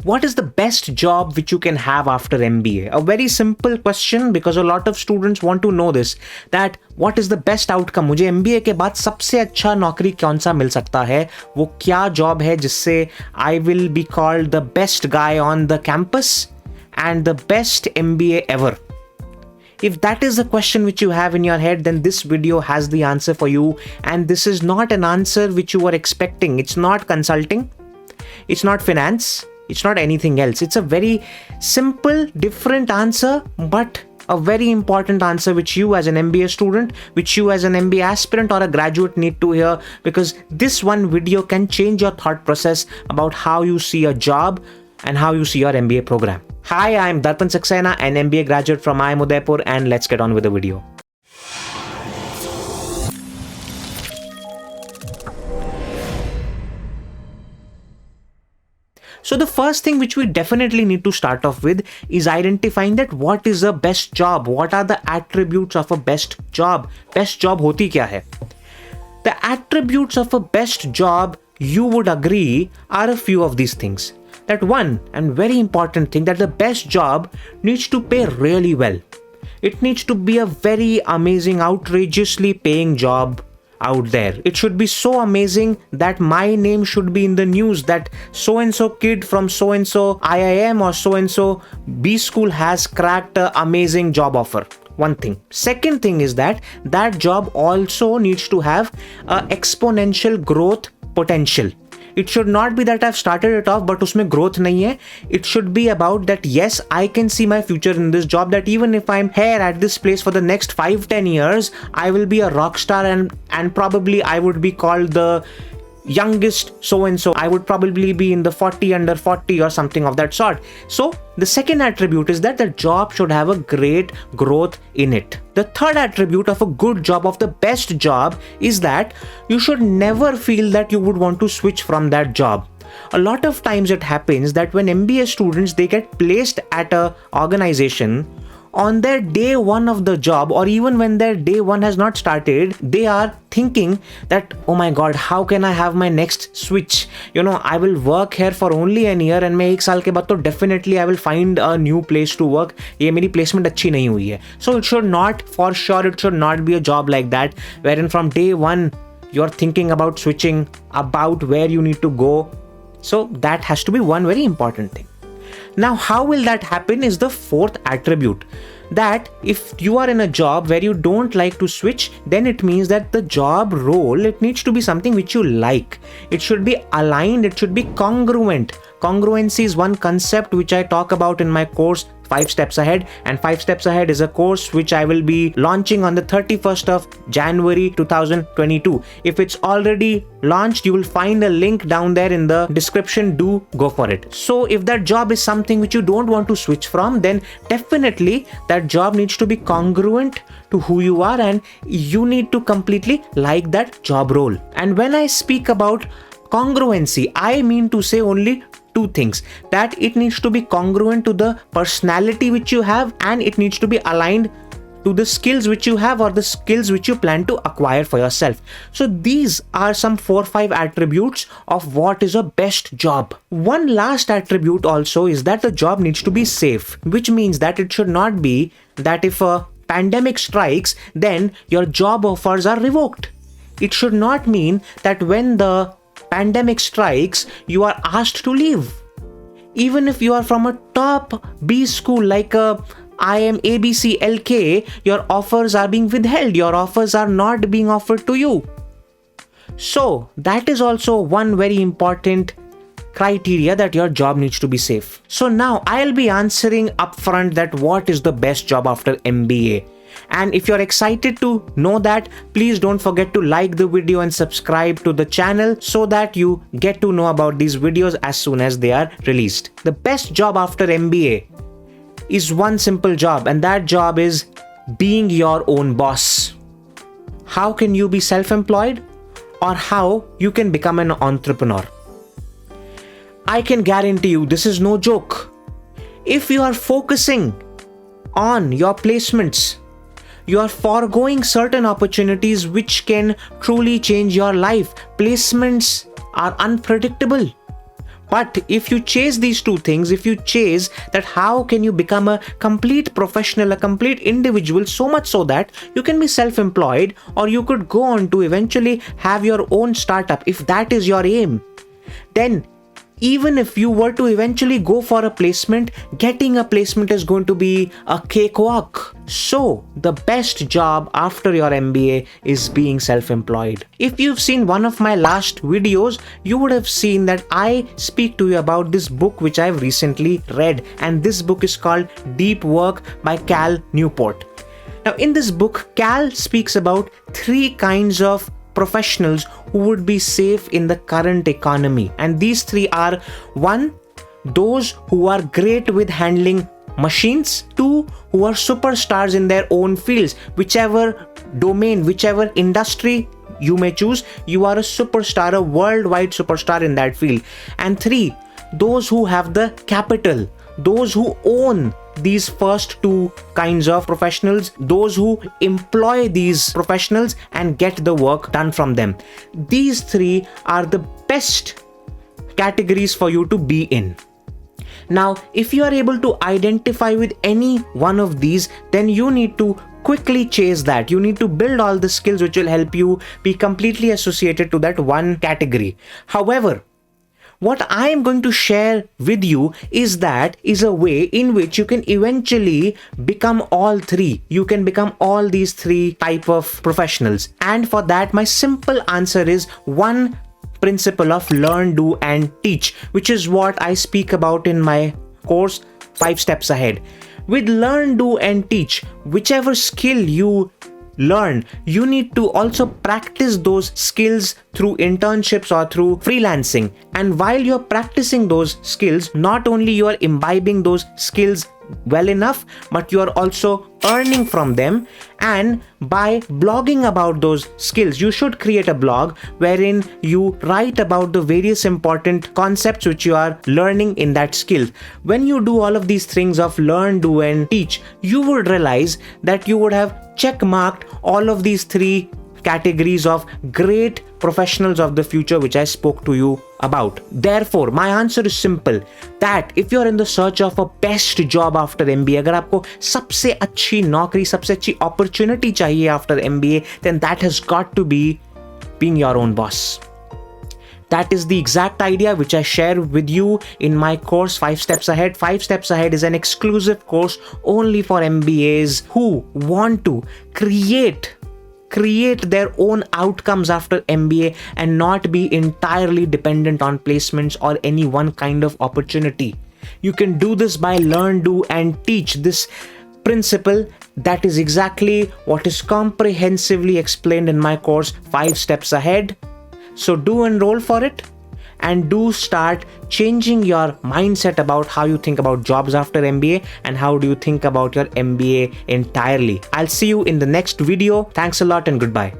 What is the best job which you can have after MBA? A very simple question because a lot of students want to know this, that what is the best outcome? मुझे MBA के बाद सबसे अच्छा नौकरी कौन सा मिल सकता है? वो क्या जॉब है जिससे I will be called the best guy on the campus and the best MBA ever? If that is the question which you have in your head, then this video has the answer for you. And this is not an answer which you were expecting. It's not consulting. It's not finance. It's not anything else. It's a very simple, different answer, but a very important answer which you as an MBA student, which you as an MBA aspirant or a graduate need to hear, because this one video can change your thought process about how you see a job and how you see your MBA program. Hi, I'm Darpan Saxena, an MBA graduate from IIM Udaipur, and let's get on with the video. So the first thing which we definitely need to start off with is identifying that what is a best job? What are the attributes of a best job? Best job hoti kya hai? The attributes of a best job, you would agree, are a few of these things. That one and very important thing, that the best job needs to pay really well. It needs to be a very amazing, outrageously paying job out there. It should be so amazing that my name should be in the news, that so-and-so kid from so-and-so IIM or so-and-so B school has cracked an amazing job offer. One thing. Second thing is that that job also needs to have an exponential growth potential. It should not be that I've started it off but usme growth nahi hai. It should be about that, yes, I can see my future in this job, that even if I'm here at this place for the next 5-10 years, I will be a rock star and probably I would be called the youngest so-and-so. I would probably be in the 40 under 40 or something of that sort. So the second attribute is that the job should have a great growth in it. The third attribute of a good job, of the best job, is that you should never feel that you would want to switch from that job. A lot of times it happens that when MBA students, they get placed at a organization, on their day one of the job, or even when their day one has not started, they are thinking that, oh my god, how can I have my next switch? You know, I will work here for only a year and मैं 1 साल के बाद तो definitely I will find a new place to work. ये मेरी placement अच्छी नहीं हुई है. So it should not, for sure, it should not be a job like that, wherein from day one you're thinking about switching, about where you need to go. So that has to be one very important thing. Now, how will that happen is the fourth attribute, that if you are in a job where you don't like to switch, then it means that the job role, it needs to be something which you like. It should be aligned, it should be congruent. Congruency is one concept which I talk about in my course 5 Steps Ahead, and 5 Steps Ahead is a course which I will be launching on the 31st of January 2022. If it's already launched, you will find a link down there in the description. Do go for it. So if that job is something which you don't want to switch from, then definitely that job needs to be congruent to who you are, and you need to completely like that job role. And when I speak about congruency, I mean to say only two things, that it needs to be congruent to the personality which you have, and it needs to be aligned to the skills which you have or the skills which you plan to acquire for yourself. So these are some 4-5 attributes of what is a best job. One last attribute also is that the job needs to be safe, which means that it should not be that if a pandemic strikes, then your job offers are revoked. It should not mean that when the pandemic strikes, you are asked to leave. Even if you are from a top B school like IIM ABC LK, your offers are being withheld. Your offers are not being offered to you. So that is also one very important criteria, that your job needs to be safe. So now I'll be answering upfront that what is the best job after MBA. And if you're excited to know that, please don't forget to like the video and subscribe to the channel so that you get to know about these videos as soon as they are released. The best job after MBA is one simple job, and that job is being your own boss. How can you be self-employed, or how you can become an entrepreneur? I can guarantee you this is no joke. If you are focusing on your placements, you are foregoing certain opportunities which can truly change your life. Placements are unpredictable. But if you chase these two things, if you chase that how can you become a complete professional, a complete individual, so much so that you can be self-employed, or you could go on to eventually have your own startup, if that is your aim, then even if you were to eventually go for a placement, getting a placement is going to be a cakewalk. So the best job after your MBA is being self-employed. If you've seen one of my last videos, you would have seen that I speak to you about this book which I've recently read, and this book is called Deep Work by Cal Newport. Now in this book, Cal speaks about 3 kinds of professionals who would be safe in the current economy, and these 3 are: 1, those who are great with handling machines; 2, who are superstars in their own fields, whichever domain, whichever industry you may choose, you are a superstar, a worldwide superstar in that field; and 3, those who have the capital, those who own these first 2 kinds of professionals, those who employ these professionals and get the work done from them. These 3 are the best categories for you to be in. Now, if you are able to identify with any one of these, then you need to quickly chase that. You need to build all the skills which will help you be completely associated to that one category. However, what I am going to share with you is a way in which you can eventually become all 3. You can become all these 3 type of professionals. And for that, my simple answer is 1 principle of learn, do, and teach, which is what I speak about in my course 5 Steps Ahead. With learn, do, and teach, whichever skill you learn, you need to also practice those skills through internships or through freelancing. And while you're practicing those skills, not only you are imbibing those skills well enough, but you are also earning from them. And by blogging about those skills, you should create a blog wherein you write about the various important concepts which you are learning in that skill. When you do all of these things of learn, do, and teach, you would realize that you would have check marked all of these 3 categories of great professionals of the future which I spoke to you about. Therefore, my answer is simple, that if you're in the search of a best job after MBA, अगर आपको सबसे अच्छी नौकरी, सबसे अच्छी opportunity चाहिए after MBA, then that has got to be being your own boss. That is the exact idea which I share with you in my course 5 Steps Ahead. 5 Steps Ahead is an exclusive course only for MBAs who want to create their own outcomes after MBA and not be entirely dependent on placements or any one kind of opportunity. You can do this by learn, do, and teach. This principle, that is exactly what is comprehensively explained in my course 5 Steps Ahead. So do enroll for it, and do start changing your mindset about how you think about jobs after MBA and how do you think about your MBA entirely. I'll see you in the next video. Thanks a lot and goodbye.